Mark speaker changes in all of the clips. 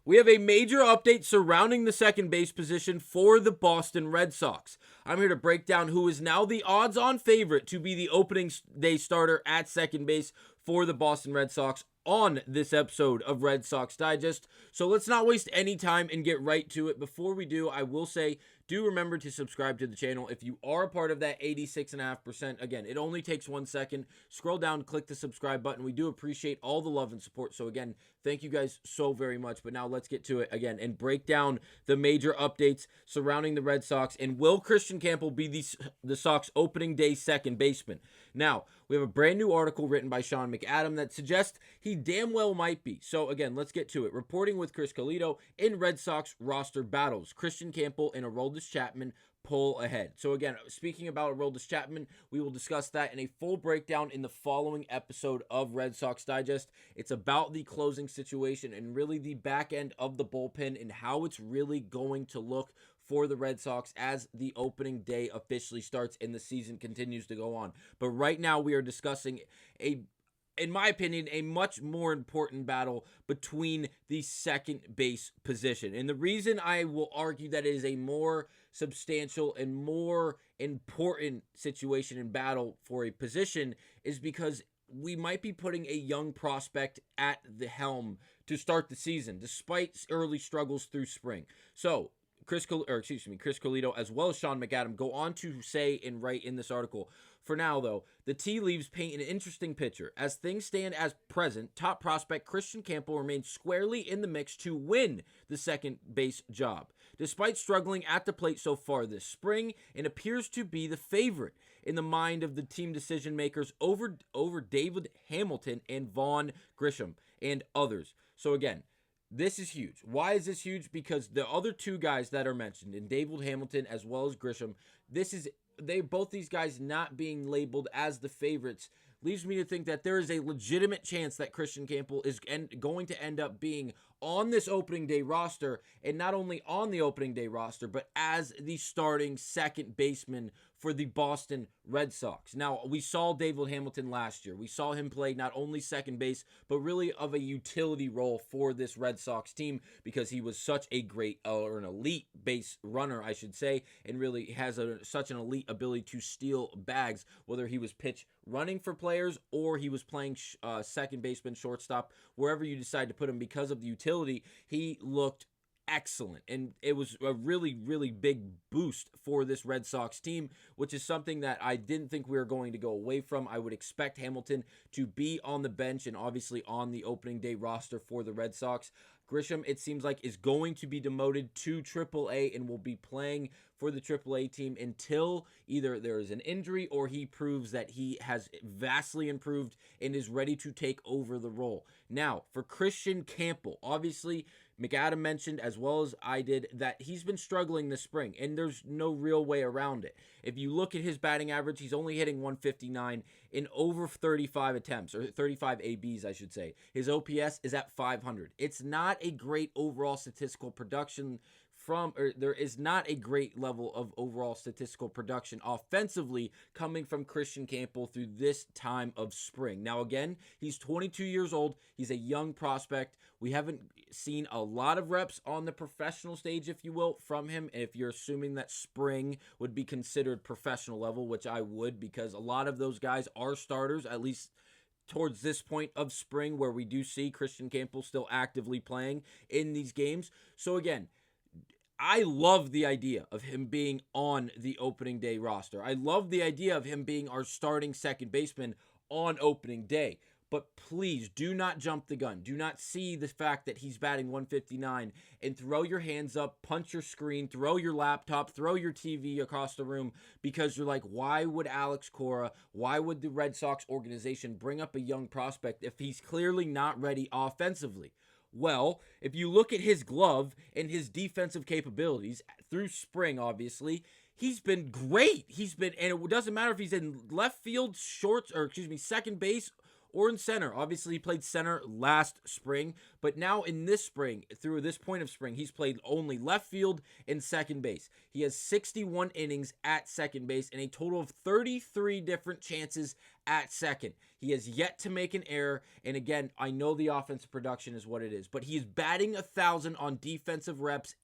Speaker 1: We have a major update surrounding the second base position for the Boston Red Sox. I'm here to break down who is now the odds-on favorite to be the opening day starter at second base for the Boston Red Sox on this episode of Red Sox Digest. So let's not waste any time and get right to it. Before we do, I will say, do remember to subscribe to the channel. If you are a part of that 86.5%, again, it only takes 1 second. Scroll down, click the subscribe button. We do appreciate all the love and support. So again, thank you guys so very much. But now let's get to it again and break down the major updates surrounding the Red Sox. And will Kristian Campbell be the Sox opening day second baseman? Now, we have a brand new article written by Sean McAdam that suggests he damn well might be. So again, let's get to it. Reporting with Chris Calito in Red Sox roster battles. Kristian Campbell and Aroldis Chapman pull ahead. So again, speaking about Aroldis Chapman, we will discuss that in a full breakdown in the following episode of Red Sox Digest. It's about the closing situation and really the back end of the bullpen and how it's really going to look for the Red Sox as the opening day officially starts and the season continues to go on. But right now we are discussing in my opinion, a much more important battle between the second base position. And the reason I will argue that it is a more substantial and more important situation and battle for a position is because we might be putting a young prospect at the helm to start the season, despite early struggles through spring. So, Chris Calito, as well as Sean McAdam, go on to say and write in this article, for now, though, the tea leaves paint an interesting picture. As things stand as present, top prospect Kristian Campbell remains squarely in the mix to win the second base job. Despite struggling at the plate so far this spring, it appears to be the favorite in the mind of the team decision makers over David Hamilton and Vaughn Grissom and others. So again, this is huge. Why is this huge? Because the other two guys that are mentioned, in David Hamilton as well as Grissom, both these guys not being labeled as the favorites leaves me to think that there is a legitimate chance that Kristian Campbell is going to end up being on this opening day roster, and not only on the opening day roster, but as the starting second baseman for the Boston Red Sox. Now, we saw David Hamilton last year. We saw him play not only second base, but really of a utility role for this Red Sox team because he was such a great, or an elite base runner, I should say, and really has such an elite ability to steal bags, whether he was pitch running for players or he was playing second baseman, shortstop, wherever you decide to put him. Because of the utility, he looked excellent, and it was a really, really big boost for this Red Sox team, which is something that I didn't think we were going to go away from. I would expect Hamilton to be on the bench and obviously on the opening day roster for the Red Sox. Grissom, it seems like, is going to be demoted to AAA and will be playing for the AAA team until either there is an injury or he proves that he has vastly improved and is ready to take over the role. Now, for Kristian Campbell, obviously, McAdam mentioned, as well as I did, that he's been struggling this spring, and there's no real way around it. If you look at his batting average, he's only hitting 159 in over 35 attempts, or 35 ABs, I should say. His OPS is at 500. It's not a great overall statistical production there is not a great level of overall statistical production offensively coming from Kristian Campbell through this time of spring. Now, again, he's 22 years old. He's a young prospect. We haven't seen a lot of reps on the professional stage, if you will, from him. And if you're assuming that spring would be considered professional level, which I would, because a lot of those guys are starters, at least towards this point of spring, where we do see Kristian Campbell still actively playing in these games. So again, I love the idea of him being on the opening day roster. I love the idea of him being our starting second baseman on opening day. But please do not jump the gun. Do not see the fact that he's batting 159 and throw your hands up, punch your screen, throw your laptop, throw your TV across the room because you're like, why would Alex Cora, why would the Red Sox organization bring up a young prospect if he's clearly not ready offensively? Well, if you look at his glove and his defensive capabilities through spring, obviously, he's been great. And it doesn't matter if he's in left field, second base, or in center. Obviously, he played center last spring, but now in this spring, through this point of spring, he's played only left field and second base. He has 61 innings at second base and a total of 33 different chances at second. He has yet to make an error, and again, I know the offensive production is what it is, but he is batting 1,000 on defensive reps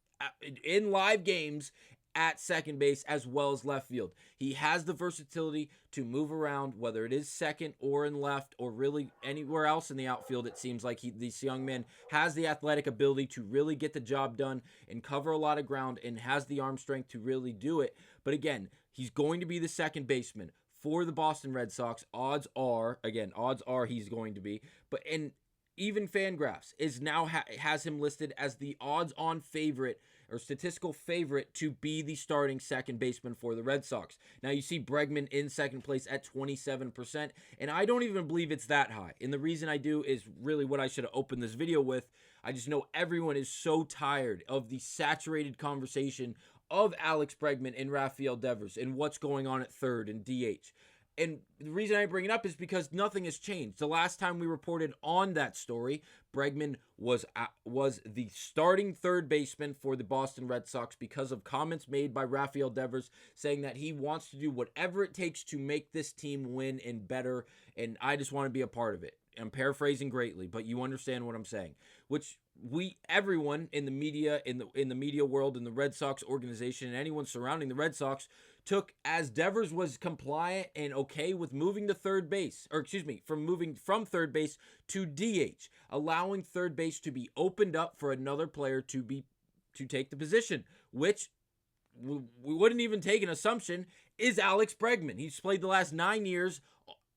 Speaker 1: in live games at second base as well as left field. He has the versatility to move around, whether it is second or in left or really anywhere else in the outfield. It seems like this young man has the athletic ability to really get the job done and cover a lot of ground and has the arm strength to really do it. But again, he's going to be the second baseman for the Boston Red Sox. Odds are he's going to be. But even Fangraphs is now has him listed as the odds-on favorite or statistical favorite to be the starting second baseman for the Red Sox. Now you see Bregman in second place at 27%, and I don't even believe it's that high. And the reason I do is really what I should have opened this video with. I just know everyone is so tired of the saturated conversation of Alex Bregman and Rafael Devers and what's going on at third and DH. And the reason I bring it up is because nothing has changed. The last time we reported on that story, Bregman was the starting third baseman for the Boston Red Sox because of comments made by Rafael Devers saying that he wants to do whatever it takes to make this team win and better, and I just want to be a part of it. I'm paraphrasing greatly, but you understand what I'm saying. Which everyone in the media, in the media world, in the Red Sox organization, and anyone surrounding the Red Sox took as Devers was compliant and okay with moving to third base, moving from third base to DH, allowing third base to be opened up for another player to take the position, which we wouldn't even take an assumption is Alex Bregman. He's played the last 9 years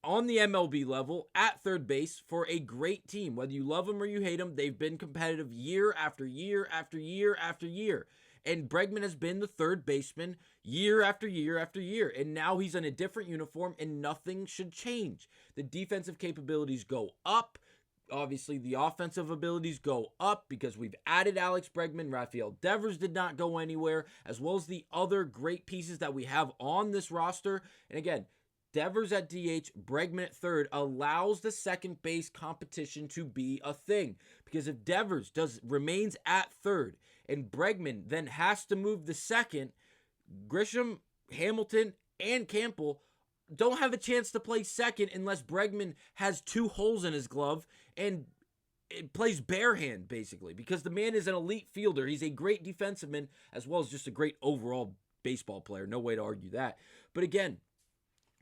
Speaker 1: on the MLB level at third base for a great team. Whether you love them or you hate them, they've been competitive year after year after year after year. And Bregman has been the third baseman year after year after year. And now he's in a different uniform and nothing should change. The defensive capabilities go up. Obviously, the offensive abilities go up because we've added Alex Bregman. Rafael Devers did not go anywhere, as well as the other great pieces that we have on this roster. And again, Devers at DH, Bregman at third allows the second base competition to be a thing. Because if Devers remains at third and Bregman then has to move the second, Grissom, Hamilton, and Campbell don't have a chance to play second unless Bregman has 2 holes in his glove and it plays barehand, basically. Because the man is an elite fielder. He's a great defenseman as well as just a great overall baseball player. No way to argue that. But again,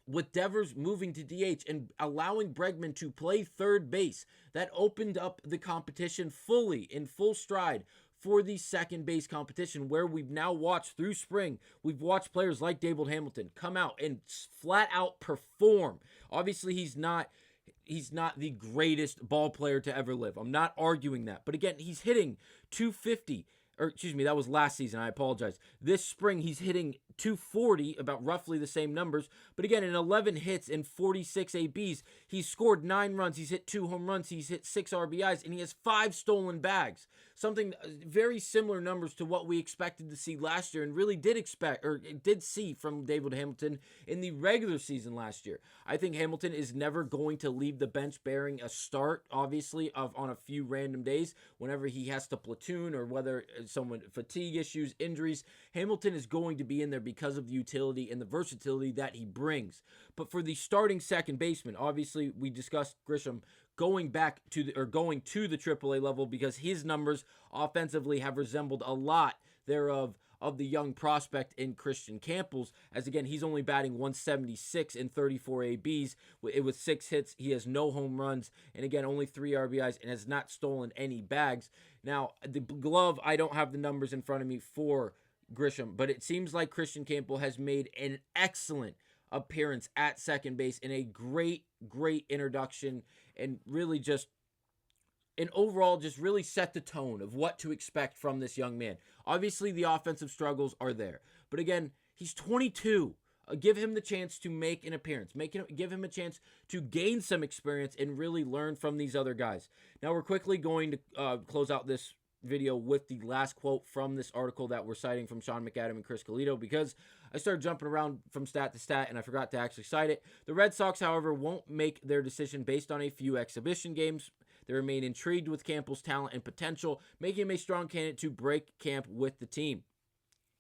Speaker 1: with Devers moving to DH and allowing Bregman to play third base, that opened up the competition fully in full stride for the second base competition, where we've now watched through spring, we've watched players like David Hamilton come out and flat out perform. Obviously, he's not the greatest ball player to ever live. I'm not arguing that. But again, he's hitting 250. That was last season. I apologize. This spring, he's hitting 240, about roughly the same numbers. But again, in 11 hits and 46 ABs, he's scored 9 runs. He's hit 2 home runs. He's hit 6 RBIs, and he has 5 stolen bags. Something very similar numbers to what we expected to see last year and really did see from David Hamilton in the regular season last year. I think Hamilton is never going to leave the bench bearing a start, obviously, on a few random days whenever he has to platoon or whether someone fatigue issues, injuries. Hamilton is going to be in there because of the utility and the versatility that he brings. But for the starting second baseman, obviously we discussed Grissom going to the AAA level because his numbers offensively have resembled a lot thereof of the young prospect in Kristian Campbell's, as again, he's only batting 176 in 34 ABs. It was 6 hits. He has no home runs, and again, only 3 RBIs, and has not stolen any bags. Now, the glove, I don't have the numbers in front of me for Grissom, but it seems like Kristian Campbell has made an excellent appearance at second base in a great introduction, and really just and overall just really set the tone of what to expect from this young man. Obviously, the offensive struggles are there. But again, he's 22. Give him the chance to make an appearance. Give him a chance to gain some experience and really learn from these other guys. Now, we're quickly going to close out this video with the last quote from this article that we're citing from Sean McAdam and Chris Colito, because I started jumping around from stat to stat and I forgot to actually cite it. The Red Sox, however, won't make their decision based on a few exhibition games. They remain intrigued with Campbell's talent and potential, making him a strong candidate to break camp with the team.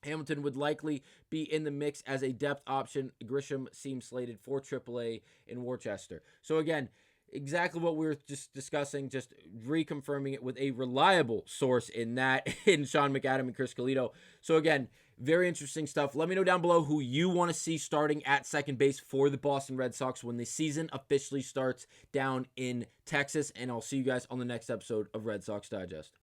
Speaker 1: Hamilton would likely be in the mix as a depth option. Grissom seems slated for AAA in Worcester. So again, exactly what we were just discussing, just reconfirming it with a reliable source in Sean McAdam and Chris Colito. So again, very interesting stuff. Let me know down below who you want to see starting at second base for the Boston Red Sox when the season officially starts down in Texas. And I'll see you guys on the next episode of Red Sox Digest.